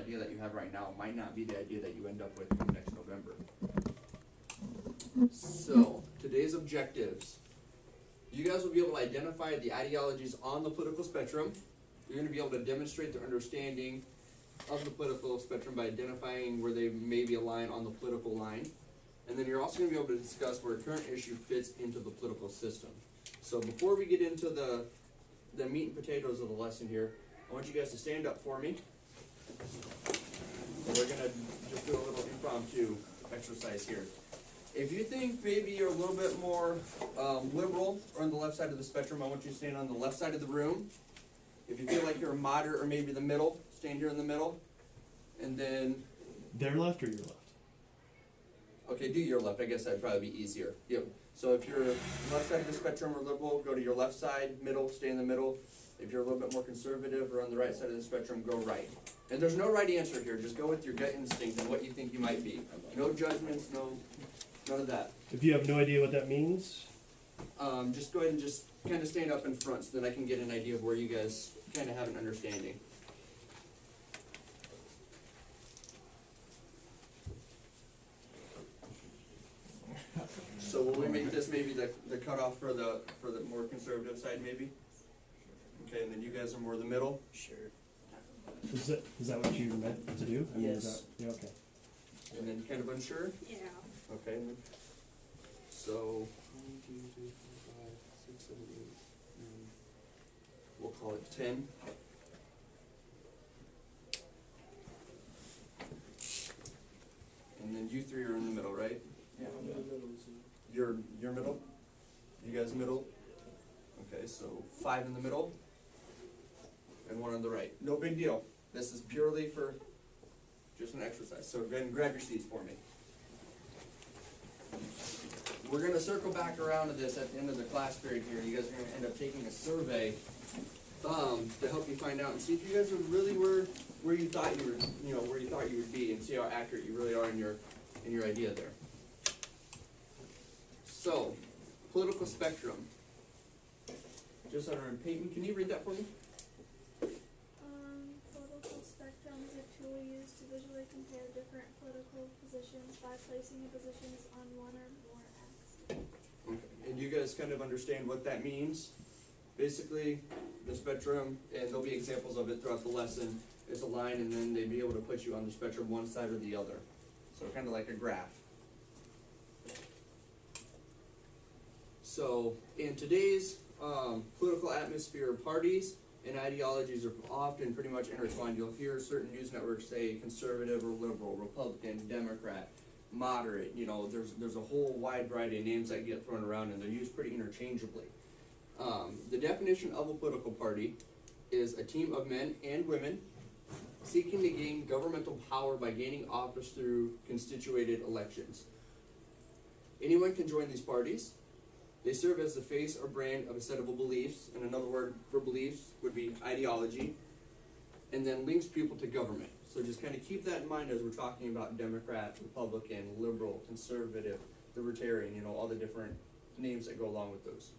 idea that you have right now might not be the idea that you end up with next November. So, today's objectives. You guys will be able to identify the ideologies on the political spectrum. You're going to be able to demonstrate their understanding of the political spectrum by identifying where they maybe align on the political line. And then you're also going to be able to discuss where a current issue fits into the political system. So before we get into the meat and potatoes of the lesson here, I want you guys to stand up for me. And we're going to just do a little impromptu exercise here. If you think maybe you're a little bit more liberal or on the left side of the spectrum, I want you to stand on the left side of the room. If you feel like you're a moderate or maybe the middle, stand here in the middle. And then... Their left or your left? Okay, do your left. I guess that'd probably be easier. Yep. So if you're left side of the spectrum or liberal, go to your left side. Middle, stay in the middle. If you're a little bit more conservative or on the right side of the spectrum, go right. And there's no right answer here. Just go with your gut instinct and what you think you might be. No judgments, none of that. If you have no idea what that means, just go ahead and just kind of stand up in front so that I can get an idea of where you guys kind of have an understanding. So will we make this maybe the cutoff for the more conservative side maybe? Okay, and then you guys are more the middle? Sure. is that what you meant to do? I mean, Yes. is that, yeah, okay. And then kind of unsure? Yeah. Okay. So 1, 2, 3, 4, 5, 6, 7, 8, 9. We'll call it 10. And then you three are in the middle, right? Yeah, I'm in the middle too. You're middle? You guys middle? Okay, so 5 in the middle and 1 on the right. No big deal. This is purely for just an exercise. So go ahead and grab your seats for me. We're going to circle back around to this at the end of the class period here. You guys are going to end up taking a survey to help you find out and see if you guys are really where you thought you were, where you thought you would be, and see how accurate you really are in your idea there. So, political spectrum. Just under Peyton, can you read that for me? Political spectrum is a tool used to visually compare different political positions by placing the positions on one or more axes. Okay. And you guys kind of understand what that means? Basically, the spectrum, and there'll be examples of it throughout the lesson, is a line, and then they'd be able to put you on the spectrum one side or the other. So kind of like a graph. So in today's political atmosphere, parties and ideologies are often pretty much intertwined. You'll hear certain news networks say conservative or liberal, Republican, Democrat, moderate. There's a whole wide variety of names that get thrown around, and they're used pretty interchangeably. The definition of a political party is a team of men and women seeking to gain governmental power by gaining office through constituted elections. Anyone can join these parties. They serve as the face or brand of a set of beliefs, and another word for beliefs would be ideology, and then links people to government. So just kind of keep that in mind as we're talking about Democrat, Republican, liberal, conservative, libertarian, all the different names that go along with those.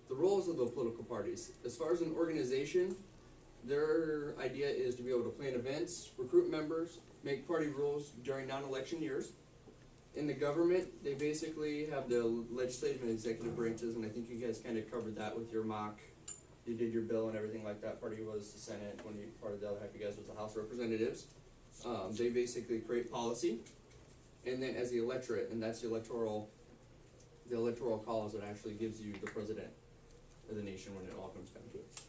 The roles of the political parties. As far as an organization, their idea is to be able to plan events, recruit members, make party rules during non-election years. In the government, they basically have the legislative and executive branches, and I think you guys kind of covered that with your mock. You did your bill and everything like that. Part of you was the Senate, part of the other half of you guys was the House of Representatives. They basically create policy, and then as the electorate, and that's the electoral college that actually gives you the president of the nation when it all comes down to it.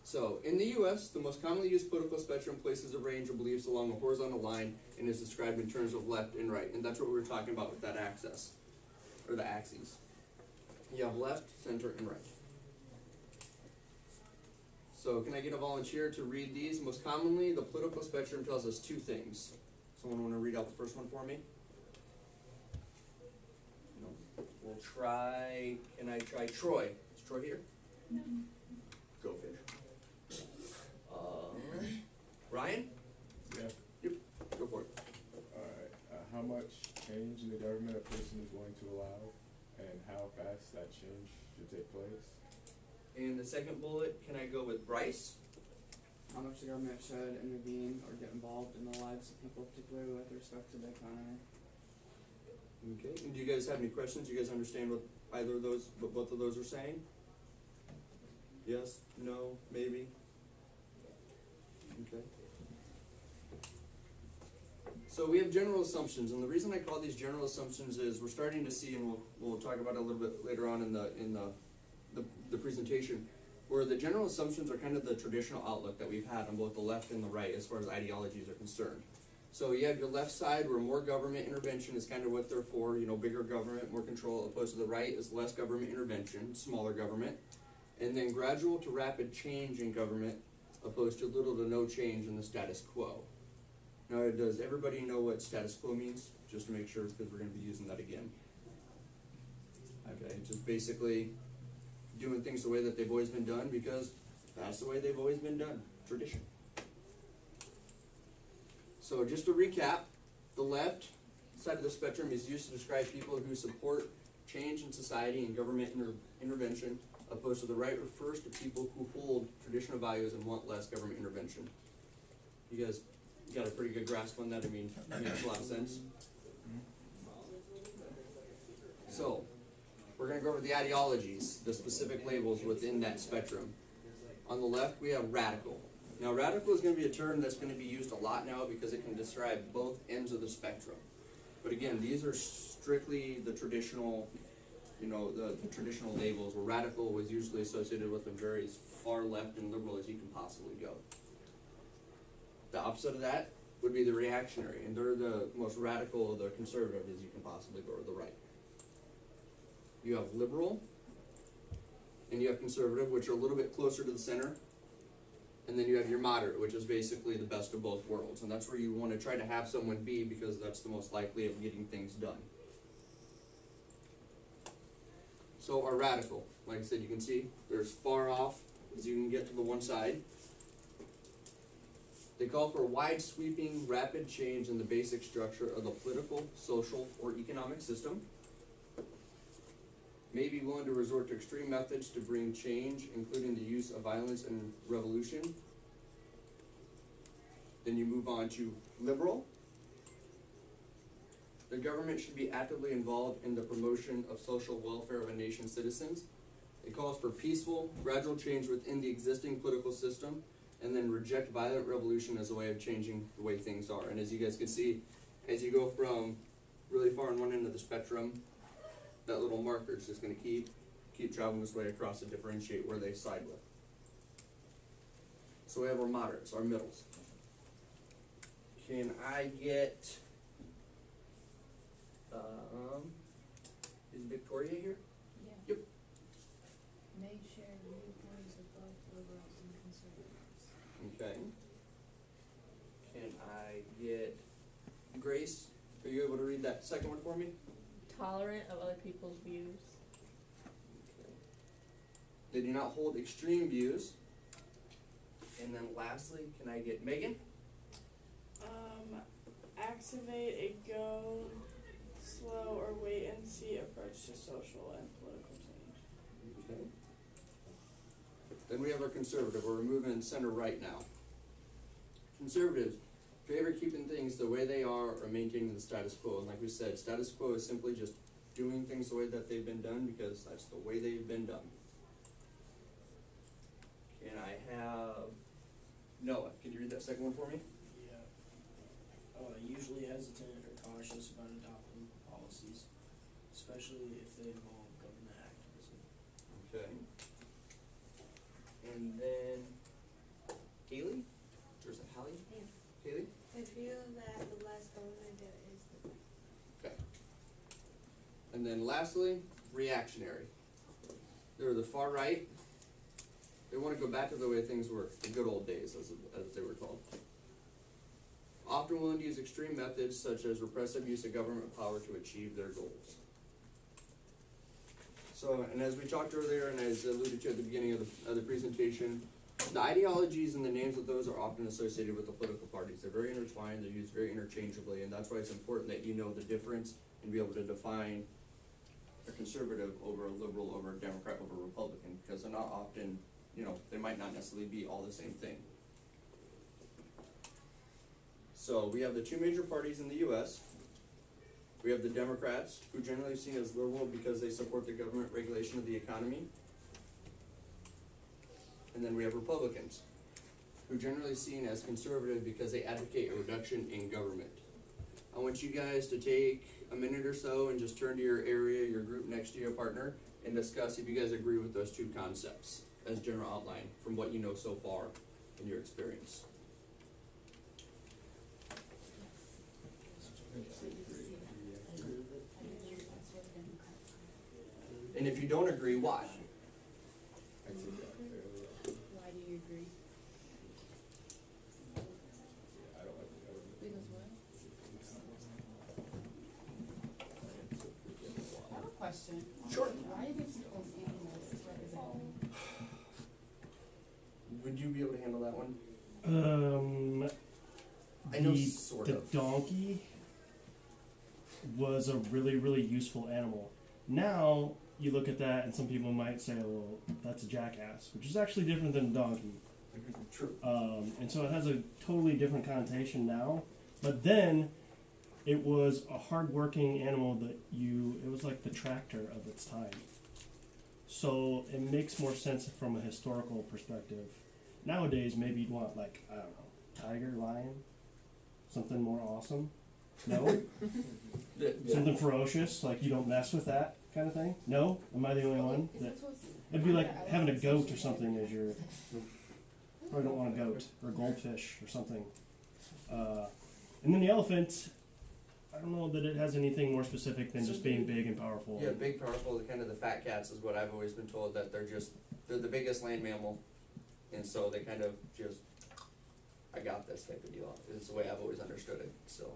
So, in the U.S., the most commonly used political spectrum places a range of beliefs along a horizontal line and is described in terms of left and right. And that's what we were talking about with that axis, or the axes. You have left, center, and right. So, can I get a volunteer to read these? Most commonly, the political spectrum tells us 2 things. Someone want to read out the first one for me? No. We'll try, can I try Troy? Is Troy here? No. Go fish. Ryan? Yeah. Yep. Go for it. Alright. How much change in the government a person is willing to allow, and how fast that change should take place? And the second bullet, can I go with Bryce? How much much the government should intervene or get involved in the lives of people, particularly with respect to the economy. Okay, and do you guys have any questions? You guys understand what either of those, what both of those are saying? Yes, no, maybe? Okay. So we have general assumptions, and the reason I call these general assumptions is we're starting to see, and we'll talk about it a little bit later on in the presentation, where the general assumptions are kind of the traditional outlook that we've had on both the left and the right as far as ideologies are concerned. So you have your left side where more government intervention is kind of what they're for, you know, bigger government, more control, opposed to the right is less government intervention, smaller government, and then gradual to rapid change in government, opposed to little to no change in the status quo. Now, does everybody know what status quo means? Just to make sure, because we're going to be using that again. Okay, just basically doing things the way that they've always been done because that's the way they've always been done, tradition. So just to recap, the left side of the spectrum is used to describe people who support change in society and government intervention, opposed to the right refers to people who hold traditional values and want less government intervention. You guys got a pretty good grasp on that? I mean, it makes a lot of sense. So, we're going to go over the ideologies, the specific labels within that spectrum. On the left, we have radical. Now, radical is going to be a term that's going to be used a lot now because it can describe both ends of the spectrum. But again, these are strictly the traditional, you know, the traditional labels, where radical was usually associated with the very far left and liberal as you can possibly go. The opposite of that would be the reactionary, and they're the most radical, the conservative as you can possibly go, or the right. You have liberal, and you have conservative, which are a little bit closer to the center. And then you have your moderate, which is basically the best of both worlds. And that's where you want to try to have someone be because that's the most likely of getting things done. So our radical, like I said, you can see they're as far off as you can get to the one side. They call for wide sweeping, rapid change in the basic structure of the political, social, or economic system. May be willing to resort to extreme methods to bring change, including the use of violence and revolution. Then you move on to liberal. The government should be actively involved in the promotion of social welfare of a nation's citizens. It calls for peaceful, gradual change within the existing political system, and then reject violent revolution as a way of changing the way things are. And as you guys can see, as you go from really far on one end of the spectrum, that little marker is just going to keep traveling this way across to differentiate where they side with. So we have our moderates, our middles. Can I get, is Victoria here? Yeah. Yep. May share viewpoints of both liberals and conservatives. Okay. Can I get Grace? Are you able to read that second one for me? Tolerant of other people's views. Okay. They do not hold extreme views. And then lastly, can I get Megan? Activate a go slow or wait and see approach to social and political change. Okay. Then we have our conservative, or we're moving center right now. Conservatives favor keeping things the way they are or maintaining the status quo. And like we said, status quo is simply just doing things the way that they've been done because that's the way they've been done. Can I have Noah? Can you read that second one for me? Usually hesitant or cautious about adopting policies, especially if they involve government activism. Okay. And then Haley? Or is it Hallie? Yeah. Haley? I feel that the less government there is, the better. Okay. And then lastly, reactionary. They're the far right. They want to go back to the way things were, the good old days, as they were called. Often willing to use extreme methods such as repressive use of government power to achieve their goals. So, and as we talked earlier, and as alluded to at the beginning of the presentation, the ideologies and the names of those are often associated with the political parties. They're very intertwined, they're used very interchangeably, and that's why it's important that you know the difference and be able to define a conservative over a liberal, over a Democrat, over a Republican, because they're not often, you know, they might not necessarily be all the same thing. So we have the two major parties in the U.S. We have the Democrats, who generally seen as liberal because they support the government regulation of the economy. And then we have Republicans, who generally seen as conservative because they advocate a reduction in government. I want you guys to take a minute or so and just turn to your area, your group next to your partner, and discuss if you guys agree with those two concepts as general outline from what you know so far in your experience. And if you don't agree, why? I take that fairly. Why do you agree? I don't like the government. Because what? I have a question. Sure. Why do you think people own animals represented? Would you be able to handle that one? I know sort the of. donkey was a really, really useful animal. Now, you look at that and some people might say, well, that's a jackass, which is actually different than a donkey. True. And so it has a totally different connotation now. But then, it was a hard-working animal that it was like the tractor of its time. So it makes more sense from a historical perspective. Nowadays, maybe you'd want, like, I don't know, tiger, lion, something more awesome. No? Something ferocious, like you don't mess with that kind of thing? No? Am I the only one? Is this what's- It'd be like having a goat or something as your... Probably don't want a goat, or a goldfish, or something. And then the elephant, I don't know that it has anything more specific than just being big and powerful. Yeah, big, powerful, kind of the fat cats is what I've always been told, that they're the biggest land mammal, and so they kind of just, I got this type of deal. It's the way I've always understood it, so.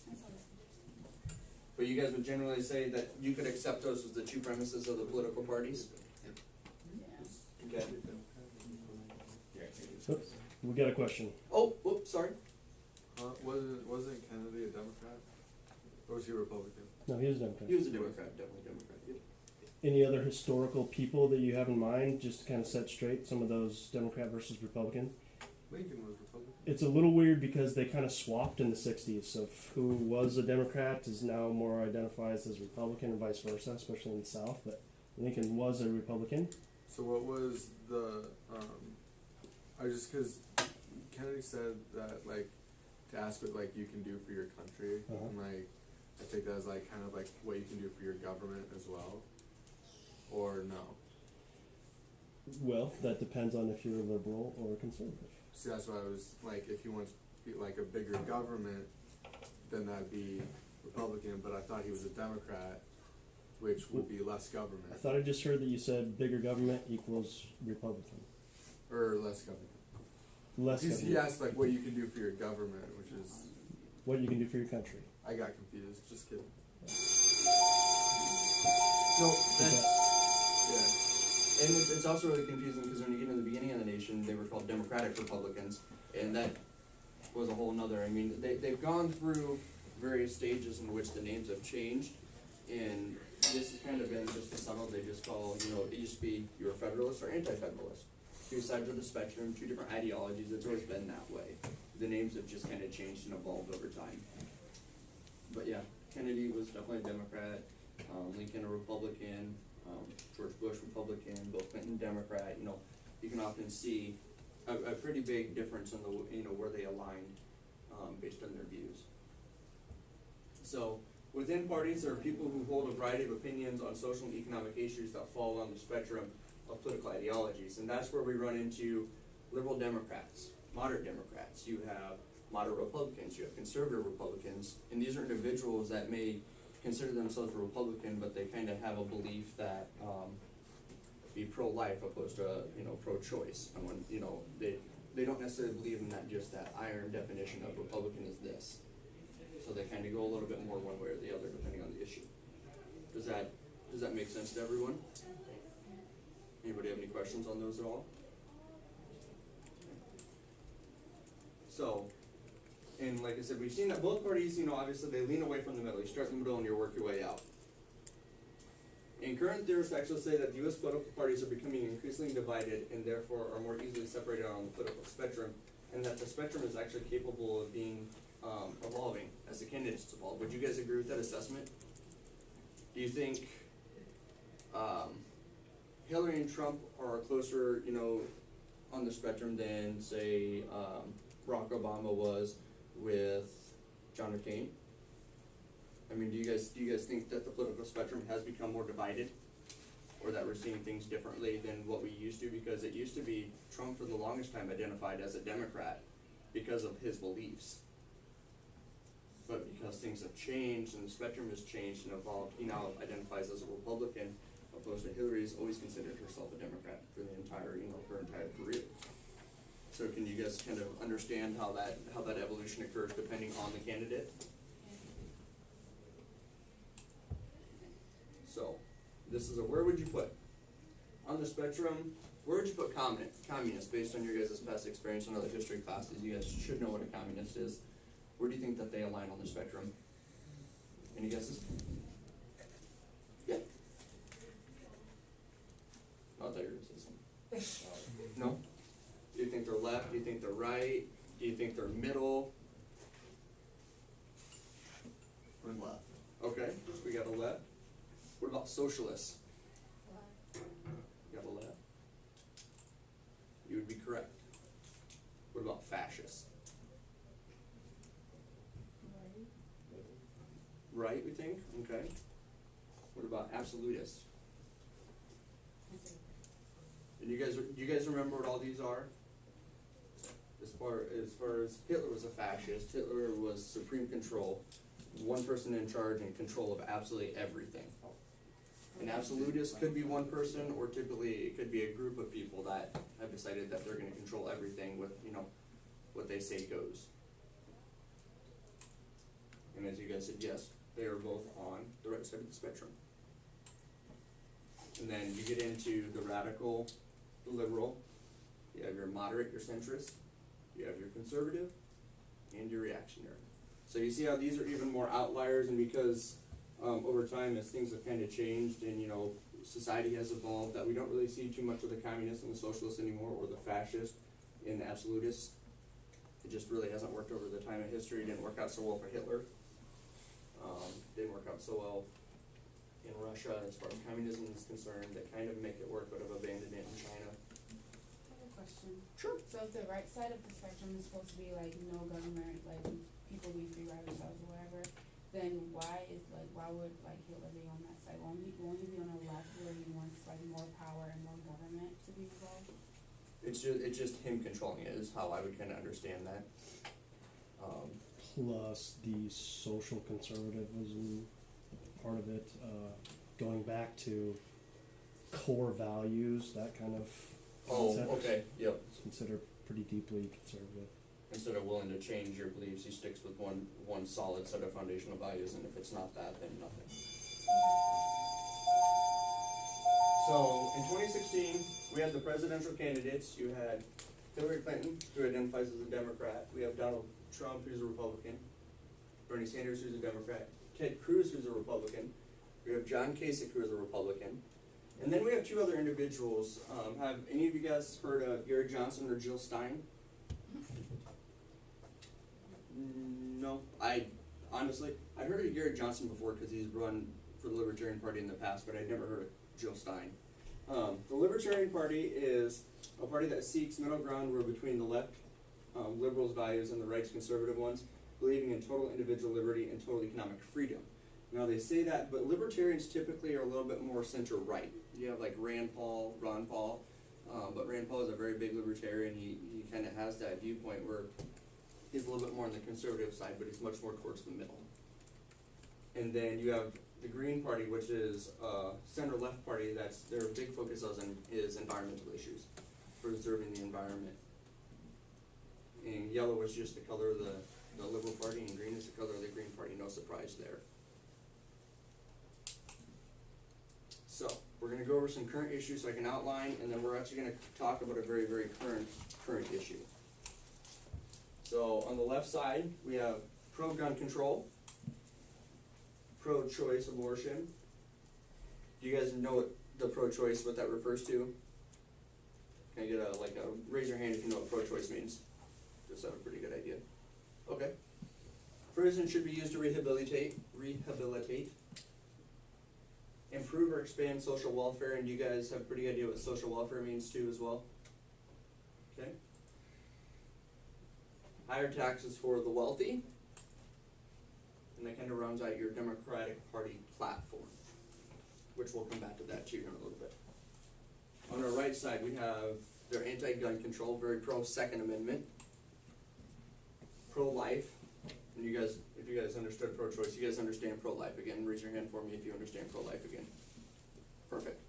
That's all right. But you guys would generally say that you could accept those as the two premises of the political parties? Yeah. Okay. Yeah, I think it's. Oops. We got a question. Oh, whoops, sorry. Wasn't Kennedy a Democrat? Or was he a Republican? No, he is a Democrat. He was a Democrat, definitely Democrat. Yep. Any other historical people that you have in mind, just to kind of set straight some of those Democrat versus Republican? Lincoln was Republican. It's a little weird because they kind of swapped in the 60s. So who was a Democrat is now more identifies as Republican and vice versa, especially in the South. But Lincoln was a Republican. So what was the, because Kennedy said that, like, to ask what, like, you can do for your country, Uh-huh. and, like, I take that as, like, kind of, like, what you can do for your government as well, or no? Well, that depends on if you're a liberal or a conservative. See, that's why I was, like, if he wants, like, a bigger government, then that'd be Republican, but I thought he was a Democrat, which would be less government, I thought I just heard that you said bigger government equals Republican. or less government. Less He government. asked, like, what you can do for your government, which is, What you can do for your country. I got confused, just kidding. No, that's, Yeah. and it's also really confusing because when you get to the beginning of the nation, they were called Democratic Republicans, and that was a whole nother. I mean, they've gone through various stages in which the names have changed, and this has kind of been just a subtle. They just call, it used to be you're a Federalist or Anti-Federalist. Two sides of the spectrum, two different ideologies. It's always been that way. The names have just kind of changed and evolved over time. But yeah, Kennedy was definitely a Democrat, Lincoln a Republican, George Bush Republican, Bill Clinton Democrat. You can often see a pretty big difference in the where they aligned based on their views. So within parties, there are people who hold a variety of opinions on social and economic issues that fall on the spectrum of political ideologies, and that's where we run into liberal Democrats, moderate Democrats. You have moderate Republicans, you have conservative Republicans, and these are individuals that may consider themselves a Republican, but they kind of have a belief that be pro-life opposed to pro-choice. And when they don't necessarily believe in that iron definition of Republican is this. So they kind of go a little bit more one way or the other depending on the issue. Does that make sense to everyone? Anybody have any questions on those at all? So, and like I said, we've seen that both parties, obviously they lean away from the middle. You start in the middle and you work your way out. And current theorists actually say that the U.S. political parties are becoming increasingly divided and therefore are more easily separated on the political spectrum and that the spectrum is actually capable of being evolving as the candidates evolve. Would you guys agree with that assessment? Do you think Hillary and Trump are closer, you know, on the spectrum than, say, Barack Obama was with John McCain? I mean, do you guys think that the political spectrum has become more divided, or that we're seeing things differently than what we used to? Because it used to be Trump for the longest time identified as a Democrat because of his beliefs. But because things have changed and the spectrum has changed and evolved, he now identifies as a Republican, opposed to Hillary's always considered herself a Democrat for the entire, you know, her entire career. So can you guys kind of understand how that evolution occurs depending on the candidate? So, this is where would you put on the spectrum? Where would you put communist based on your guys' past experience in other history classes? You guys should know what a communist is. Where do you think that they align on the spectrum? Any guesses? Yeah. I thought you were gonna say something. No? Do you think they're left? Do you think they're right? Do you think they're middle? We're left. Okay, we got a left. What about socialists? You got a left. You would be correct. What about fascists? Right, we think? Okay. What about absolutists? And do you guys remember what all these are? As far as Hitler was a fascist, Hitler was supreme control, one person in charge and control of absolutely everything. An absolutist could be one person, or typically it could be a group of people that have decided that they're going to control everything with, you know, what they say goes. And as you guys said, yes, they are both on the right side of the spectrum. And then you get into the radical, the liberal, you have your moderate, your centrist, you have your conservative, and your reactionary. So you see how these are even more outliers, and because over time, as things have kind of changed and, you know, society has evolved, that we don't really see too much of the communists and the socialists anymore, or the fascists and the absolutists. It just really hasn't worked over the time of history. It didn't work out so well for Hitler. Didn't work out so well in Russia as far as communism is concerned. They kind of make it work, but have abandoned it in China. I have a question. Sure. So if the right side of the spectrum is supposed to be like no government, like people be free by themselves or whatever, then why would like Hitler be on that side? Won't he be on the left where he wants like more power and more government to be involved? It's just him controlling it is how I would kind of understand that. Plus the social conservatism part of it, going back to core values, that kind of concept. Okay, yep. It's considered pretty deeply conservative. Instead of willing to change your beliefs, he sticks with one solid set of foundational values, and if it's not that, then nothing. So, in 2016, we had the presidential candidates. You had Hillary Clinton, who identifies as a Democrat. We have Donald Trump, who's a Republican. Bernie Sanders, who's a Democrat. Ted Cruz, who's a Republican. We have John Kasich, who is a Republican. And then we have two other individuals. Have any of you guys heard of Gary Johnson or Jill Stein? No, I'd heard of Gary Johnson before because he's run for the Libertarian Party in the past, but I'd never heard of Jill Stein. The Libertarian Party is a party that seeks middle ground where between the left liberals' values and the right's conservative ones, believing in total individual liberty and total economic freedom. Now they say that, but libertarians typically are a little bit more center-right. You have like Ron Paul, but Rand Paul is a very big libertarian. He kind of has that viewpoint where he's a little bit more on the conservative side, but he's much more towards the middle. And then you have the Green Party, which is a center-left party. That's their big focus is environmental issues, preserving the environment. And yellow is just the color of the Liberal Party, and green is the color of the Green Party. No surprise there. So we're going to go over some current issues so I can outline, and then we're actually going to talk about a very, very current issue. So on the left side, we have pro-gun control, pro-choice abortion. Do you guys know what the pro-choice, what that refers to? Can I get raise your hand if you know what pro-choice means? Does sound a pretty good idea. Okay. Prison should be used to rehabilitate, improve or expand social welfare, and you guys have a pretty idea what social welfare means too as well. Okay. Higher taxes for the wealthy, and that kind of rounds out your Democratic Party platform, which we'll come back to that too in a little bit. On our right side, we have their anti-gun control, very pro-Second Amendment, pro-life, and you guys, if you guys understood pro-choice, you guys understand pro-life again. Raise your hand for me if you understand pro-life again. Perfect.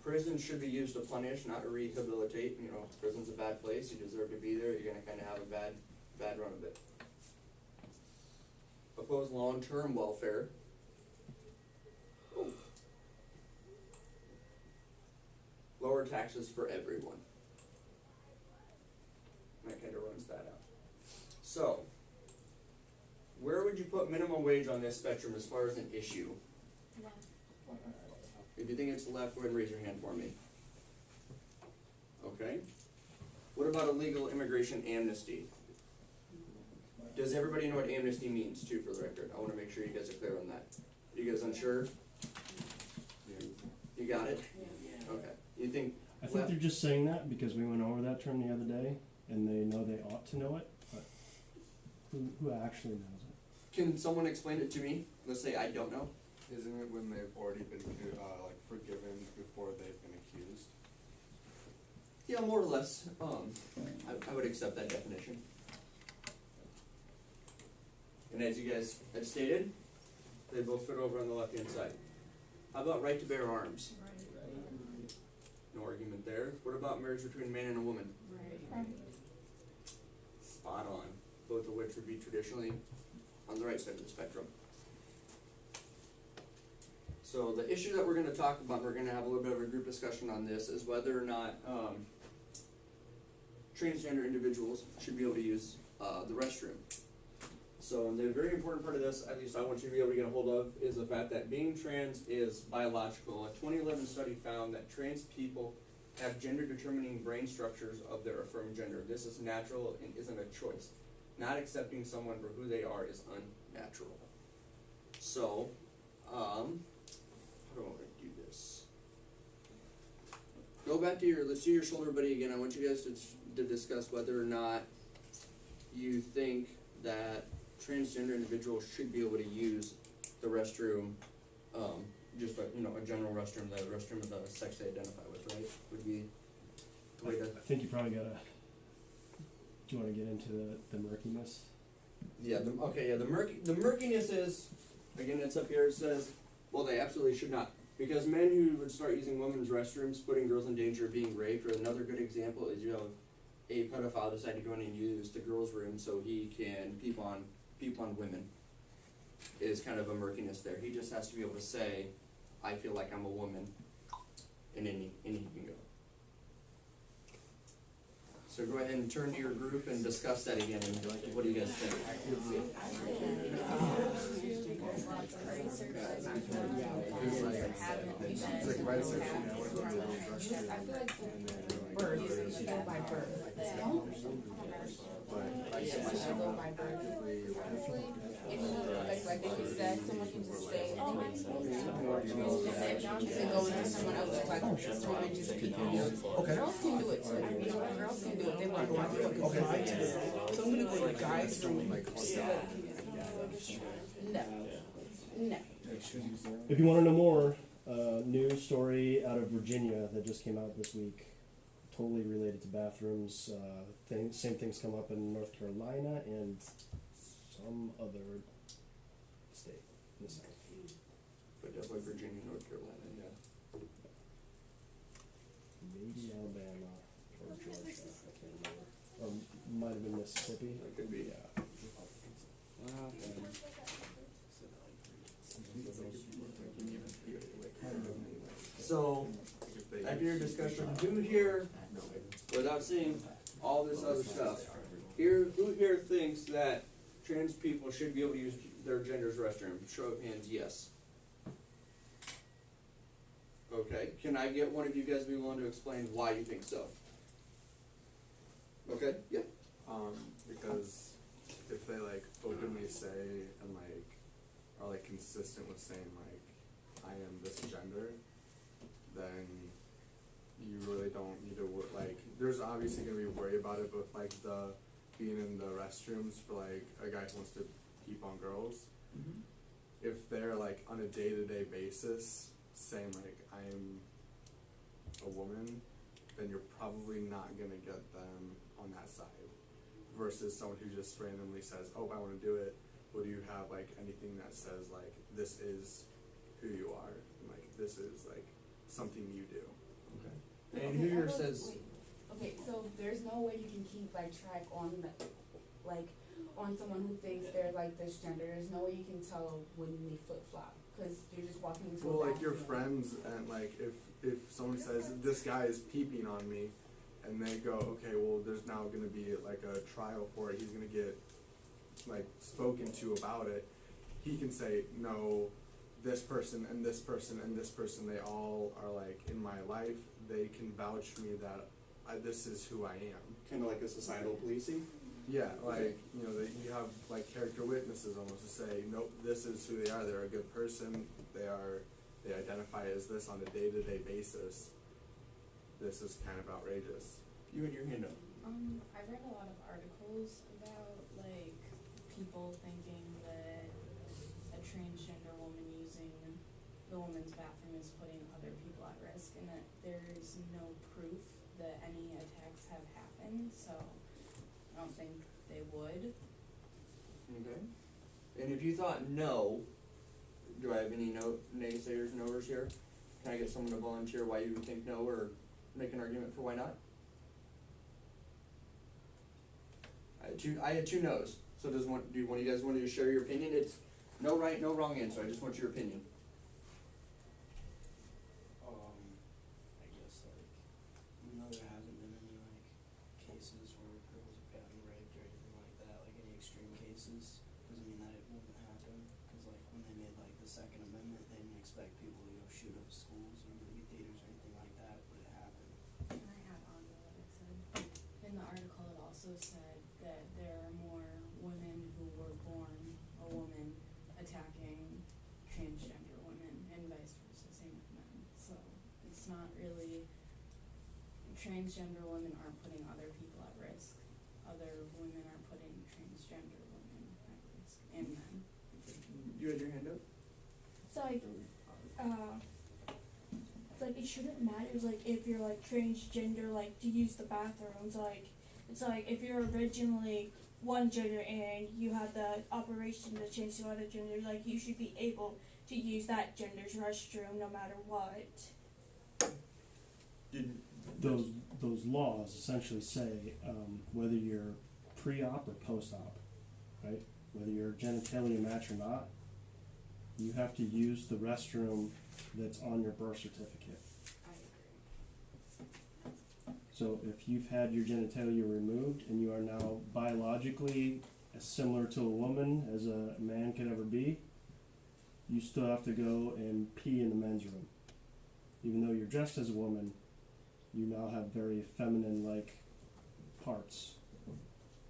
Prison should be used to punish, not to rehabilitate. You know, prison's a bad place. You deserve to be there. You're gonna kind of have a bad run of it. Oppose long-term welfare. Oh. Lower taxes for everyone. That kind of runs that out. So, where would you put minimum wage on this spectrum as far as an issue? If you think it's left, go ahead and raise your hand for me. Okay. What about illegal immigration amnesty? Does everybody know what amnesty means too, for the record? I want to make sure you guys are clear on that. You guys unsure? You got it? Okay. You think I think they're just saying that because we went over that term the other day, and they know they ought to know it, but who actually knows it? Can someone explain it to me? Let's say I don't know. Isn't it when they've already been, like, forgiven before they've been accused? Yeah, more or less. I would accept that definition. And as you guys had stated, they both fit over on the left-hand side. How about right to bear arms? No argument there. What about marriage between a man and a woman? Right. Spot on. Both of which would be traditionally on the right side of the spectrum. So the issue that we're going to talk about, and we're going to have a little bit of a group discussion on this, is whether or not transgender individuals should be able to use the restroom. So the very important part of this, at least I want you to be able to get a hold of, is the fact that being trans is biological. A 2011 study found that trans people have gender-determining brain structures of their affirmed gender. This is natural and isn't a choice. Not accepting someone for who they are is unnatural. So, how do I want to do this? Go back to let's do your shoulder buddy again. I want you guys to discuss whether or not you think that transgender individuals should be able to use the restroom, just a general restroom, the restroom of the sex they identify with, right? Would be the way to. I think you probably gotta. Do you want to get into the murkiness? Yeah. The murkiness is, again, it's up here. It says, well, they absolutely should not, because men who would start using women's restrooms, putting girls in danger of being raped. Or another good example is you have a pedophile decide to go in and use the girls' room so he can peep on women. Is kind of a murkiness there. He just has to be able to say, I feel like I'm a woman, and then he can go. So go ahead and turn to your group and discuss that again, and what do you guys think? Birth, you go by birth. You go by birth. Honestly, like you said, someone can just say, oh, my and then go into someone else like, women just keep okay. Girls can do it too. Girls can do it. They want to go out there. So I'm gonna go to guys from No. If you want to know more, news story out of Virginia that just came out this week, totally related to bathrooms. Same things come up in North Carolina and some other state in the South. But definitely Virginia, North Carolina, yeah. Maybe Alabama or Georgia, I can't remember. Or might have been Mississippi. That could be. Yeah. So, after your discussion, who here, without seeing all this other stuff, who here thinks that trans people should be able to use their gender's restroom? Show of hands, yes. Okay, can I get one of you guys to be willing to explain why you think so? Okay. Okay, yeah. Because if they like openly say and like are like consistent with saying like I am this gender, then you really don't need to like. There's obviously gonna be worry about it, but like the being in the restrooms for like a guy who wants to peep on girls, if they're like on a day-to-day basis saying like I'm a woman, then you're probably not gonna get them on that side. Versus someone who just randomly says, "Oh, I want to do it." Well, do you have like anything that says like this is who you are, and like this is like something you do? Okay. And Okay, who here I have- says? wait. Okay, so there's no way you can keep like track on the, like, on someone who thinks they're like this gender. There's no way you can tell when they flip flop because you're just walking into Well, a like your bathroom. friends, and like if someone says this guy is peeping on me, and they go, okay, well, there's now going to be like a trial for it. He's going to get like spoken to about it. He can say, no, this person and this person and this person, they all are like in my life. They can vouch for me that this is who I am. Kind of like a societal policing. Yeah, like, you know, that you have like character witnesses almost to say, nope, this is who they are. They're a good person. They identify as this on a day-to-day basis. This is kind of outrageous. You and your hand up. I read a lot of articles about like people thinking that a transgender woman using the woman's bathroom is putting other people at risk, and that there's no proof that any attacks have happened, so I don't think they would. Okay. And if you thought no, do I have any naysayers, knowers here? Can I get someone to volunteer why you would think no, or make an argument for why not? I had two no's. So do one of you guys want to share your opinion? It's no right, no wrong answer. I just want your opinion. I guess like, even though there hasn't been any like cases where girls have gotten raped or anything like that, like any extreme cases, doesn't mean that it wouldn't happen. Cause like when they made like the Second Amendment, they didn't expect people to go shoot up schools or movie theaters or anything like that, but it happened. And I had on what it said. In the article, it also said that there are more women who were born a woman attacking transgender women, and vice versa, same with men. So it's not really, transgender women aren't putting other people at risk. Other women are putting transgender women at risk, and men. You had your hand up? It's like, it's like it shouldn't matter. It's like if you're like transgender, like to use the bathrooms. Like it's like if you're originally one gender and you have the operation to change to other gender, like you should be able to use that gender's restroom no matter what. Those laws essentially say whether you're pre-op or post-op, right? Whether you're genitalia match or not, you have to use the restroom that's on your birth certificate. I agree. So if you've had your genitalia removed and you are now biologically as similar to a woman as a man could ever be, you still have to go and pee in the men's room. Even though you're dressed as a woman, you now have very feminine-like parts.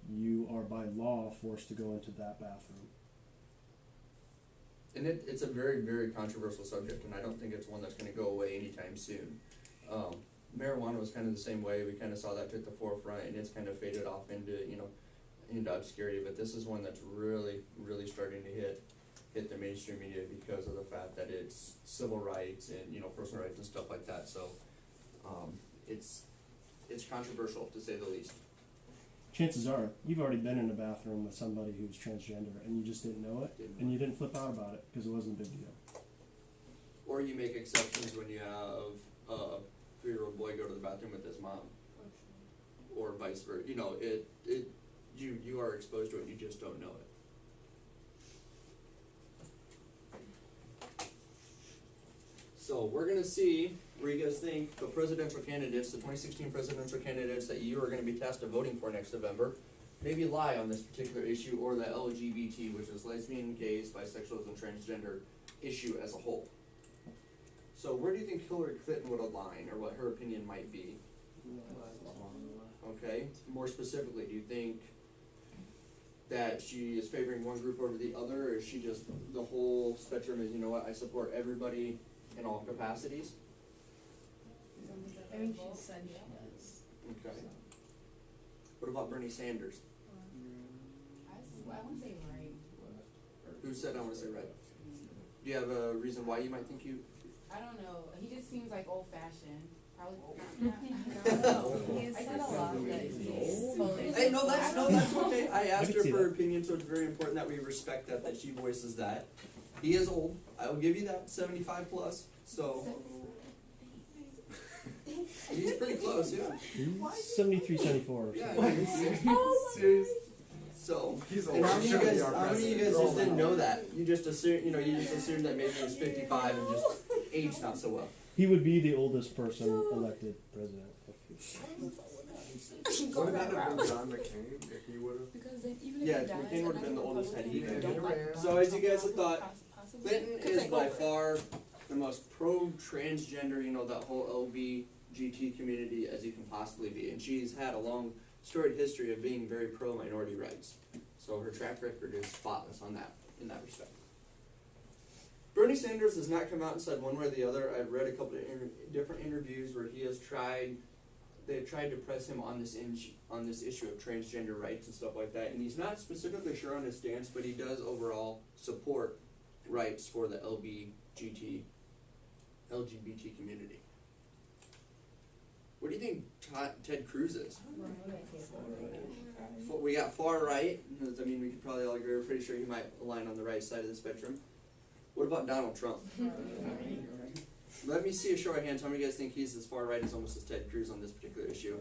You are by law forced to go into that bathroom. And it's a very, very controversial subject, and I don't think it's one that's going to go away anytime soon. Marijuana was kind of the same way. We kind of saw that at the forefront, and it's kind of faded off into into obscurity. But this is one that's really, really starting to hit the mainstream media because of the fact that it's civil rights and personal rights and stuff like that. So it's controversial to say the least. Chances are, you've already been in a bathroom with somebody who's transgender and you just didn't know it, and you didn't flip out about it because it wasn't a big deal. Or you make exceptions when you have a 3-year-old boy go to the bathroom with his mom, or vice versa. You are exposed to it, you just don't know it. So we're gonna see where you guys think the presidential candidates, the 2016 presidential candidates that you are gonna be tasked of voting for next November, maybe lie on this particular issue or the LGBT, which is lesbian, gays, bisexuals, and transgender issue as a whole. So where do you think Hillary Clinton would align, or what her opinion might be? Okay, more specifically, do you think that she is favoring one group over the other, or is she just, the whole spectrum is, you know what, I support everybody in all capacities? I think she said she does. Okay. What about Bernie Sanders? I wouldn't say right. Who said I want to say right? Do you have a reason why you might think you? I don't know. He just seems like old fashioned. Probably He's said a lot that he's fully. Hey, no, that's okay. I asked can her see for that. her opinion, so it's very important that we respect that she voices that. He is old. I will give you that, 75 plus. So he's pretty close, yeah. 73, 74. Or Yeah. something. Serious. So, He's and old. how many of you guys, Our how many of you guys president. just didn't know that? You just assume, you just assumed that maybe he was 55 and just aged not so well. He would be the oldest person elected president. What if that had been John McCain, if he would've? Because then even if Yeah, he dies, McCain would've been the another oldest had he Republican been. don't like So as you guys have Donald thought, Trump, possibly, Clinton 'cause is they by over it. far the most pro-transgender, that whole LBGT community as you can possibly be. And she's had a long, storied history of being very pro-minority rights. So her track record is spotless in that respect. Bernie Sanders has not come out and said one way or the other. I've read a couple of different interviews where they've tried to press him on this issue of transgender rights and stuff like that. And he's not specifically sure on his stance, but he does overall support rights for the LGBT community. What do you think Ted Cruz is? We got far right. I mean, we could probably all agree. We're pretty sure he might align on the right side of the spectrum. What about Donald Trump? Let me see a show of hands. How many of you guys think he's as far right as almost as Ted Cruz on this particular issue?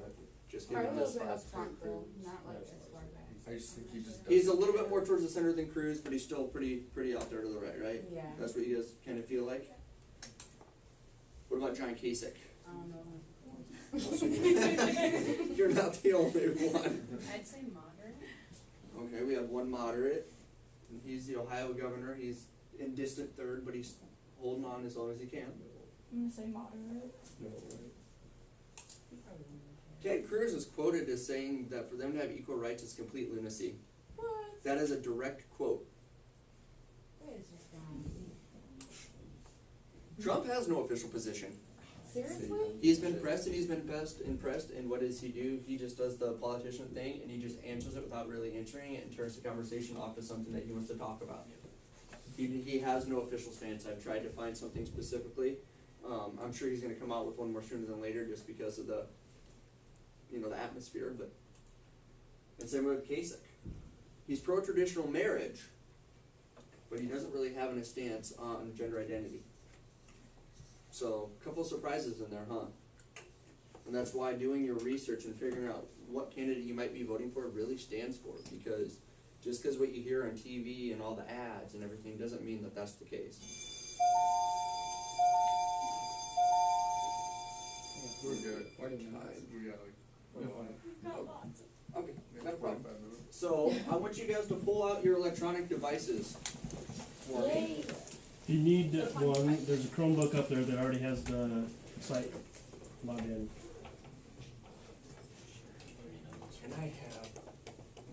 Just give Probably him a little this. bit up front though, not like as far back. I just think he just. He's a little bit more towards the center than Cruz, but he's still pretty out there to the right, right? Yeah. That's what you guys kind of feel like? What about John Kasich? I don't know. You're not the only one. I'd say moderate. Okay, we have one moderate. And he's the Ohio governor. He's in distant third, but he's holding on as long as he can. I'm gonna say moderate. Ted Cruz is quoted as saying that for them to have equal rights is complete lunacy. What? That is a direct quote. Where is this from? Trump has no official position. Seriously? He's been pressed and he's been impressed, and what does he do? He just does the politician thing, and he just answers it without really answering it and turns the conversation off to something that he wants to talk about. He has no official stance. I've tried to find something specifically. I'm sure he's going to come out with one more sooner than later just because of the atmosphere, but and same with Kasich. He's pro-traditional marriage, but he doesn't really have a stance on gender identity. So, a couple surprises in there, huh? And that's why doing your research and figuring out what candidate you might be voting for really stands for, because just because what you hear on TV and all the ads and everything doesn't mean that that's the case. We're good. What We time? got Okay, maybe not a problem. 45 minutes. So, I want you guys to pull out your electronic devices for me. If you need one, there's a Chromebook up there that already has the site logged in. And I have,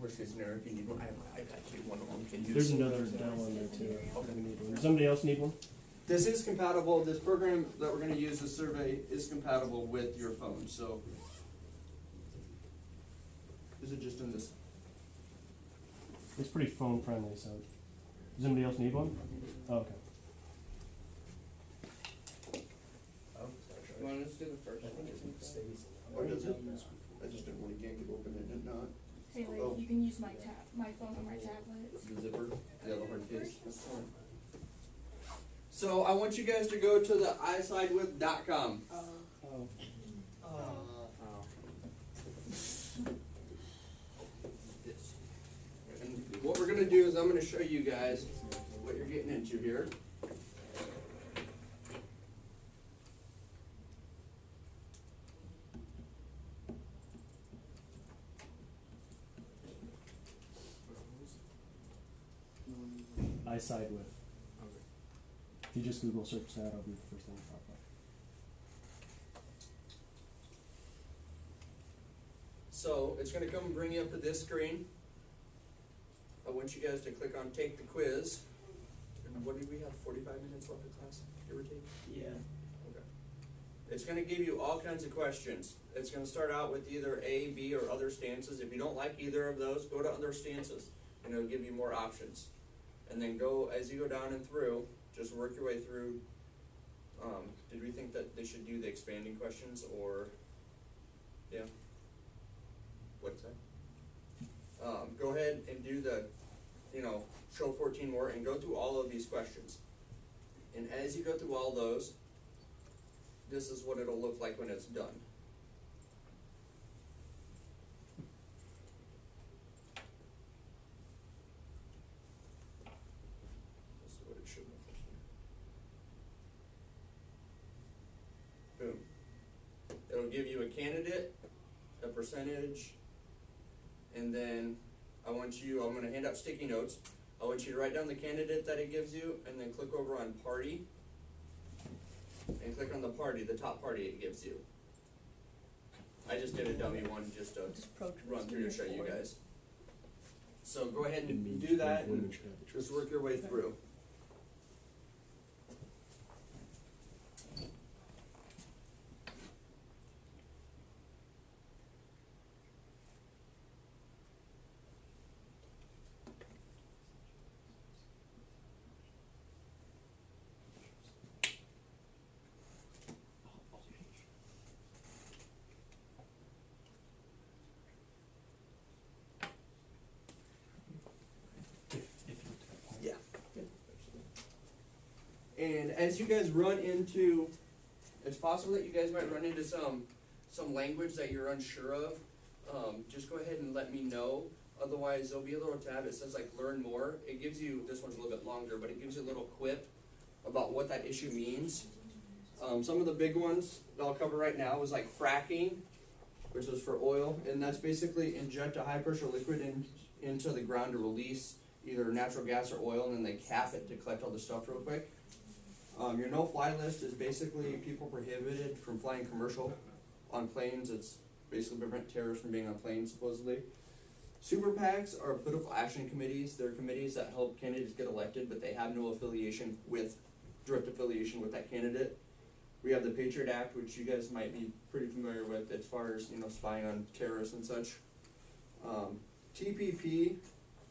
worst case scenario, if you need one, I've actually one of them can use. There's another Dell in there too. If we need one. Does somebody else need one? This is compatible, this program that we're gonna use, this survey, is compatible with your phone, so. Is it just in this? It's pretty phone friendly, so. Does anybody else need one? Oh, okay. You want us to do the first one? Or does it? I just didn't want to yank it open and it not. Hey, like, Oh. you can use my phone or my tablet. The zipper, the other hard case. That's fine. So I want you guys to go to the isidewith.com. And what we're gonna do is I'm gonna show you guys what you're getting into here. I side with. If you just Google search that, I'll be the first thing to pop up. So it's gonna come and bring you up to this screen. I want you guys to click on take the quiz. And what do we have, 45 minutes left of class, give or take? Yeah. Okay. It's gonna give you all kinds of questions. It's gonna start out with either A, B, or other stances. If you don't like either of those, go to other stances, and it'll give you more options. And then go, as you go down and through, just work your way through. Did we think that they should do the expanding questions, or, yeah? What's that? Go ahead and do the, show 14 more, and go through all of these questions. And as you go through all those, this is what it'll look like when it's done. This is what it should look like. Boom. It'll give you a candidate, a percentage, and then I'm gonna hand out sticky notes. I want you to write down the candidate that it gives you, and then click over on party, and click on the party, the top party it gives you. I just did a dummy one just to run through to show you guys. So go ahead and do that, and just work your way through. Yeah. And as you guys run into, it's possible that you guys might run into some language that you're unsure of. Just go ahead and let me know. Otherwise, there'll be a little tab. It says like learn more. It gives you, this one's a little bit longer, but it gives you a little quip about what that issue means. Some of the big ones that I'll cover right now is like fracking, which is for oil, and that's basically inject a high pressure liquid into the ground to release either natural gas or oil, and then they cap it to collect all the stuff real quick. Your no-fly list is basically people prohibited from flying commercial on planes. It's basically prevent terrorists from being on planes, supposedly. Super PACs are political action committees. They're committees that help candidates get elected, but they have no direct affiliation with that candidate. We have the Patriot Act, which you guys might be pretty familiar with as far as, spying on terrorists and such. TPP,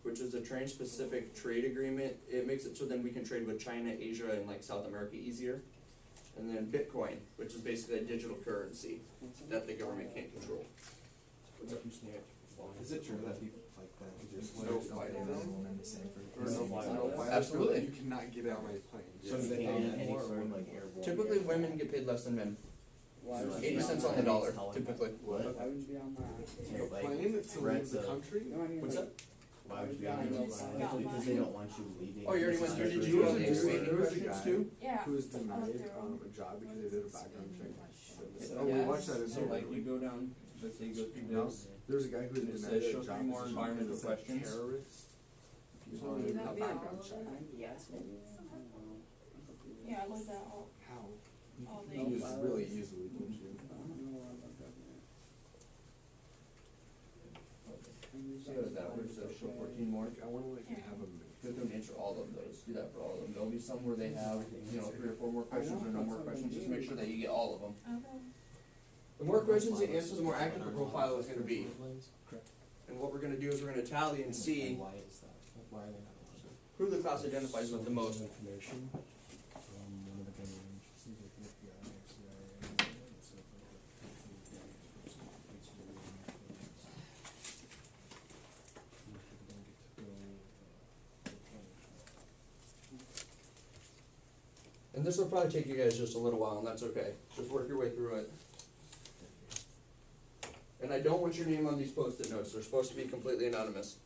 which is a trade-specific trade agreement. It makes it so then we can trade with China, Asia, and like South America easier. And then Bitcoin, which is basically a digital currency that the government can't control. What's up? Is it true that people like that just No flight. in the same No, absolutely. You cannot get out my plane. So do they have any sort of like airborne? Typically, women get paid less than men. Why would 80 you cents be on the dollar, typically. What? Why would you be on that? Plane to leave the country? No, I mean, What's like, up? Why would you be on those lines? Because they don't want you leaving. Oh, you already went through, did you There do was the a- there was a questions guy too? Yeah. who was I denied looked through a job because they did a background check. Oh, we watched that as So well. like you go down, let's say you go through No, this. there was a guy who was And it denied says a show job three more position environmental because it said questions. terrorist. He was Would on that a be all background of check. them? Yes. Yeah, I looked at all. How? All You these. can use really easily, don't you? I don't know a lot about government. So that was show 14 more. Like, I wanna like Yeah. have a Go through and answer all of those. Do that for all of them. There'll be some where they have, 3 or 4 more questions or no more questions. Just make sure that you get all of them. Okay. The more questions you answer, the more active the profile is going to be. And what we're going to do is we're going to tally and see Why is that? Why are they not allowed? who the class identifies with the most. Information. One of the gun ranges, either the FBI or CIA, and so And this will probably take you guys just a little while, and that's okay. Just work your way through it. And I don't want your name on these post-it notes. They're supposed to be completely anonymous.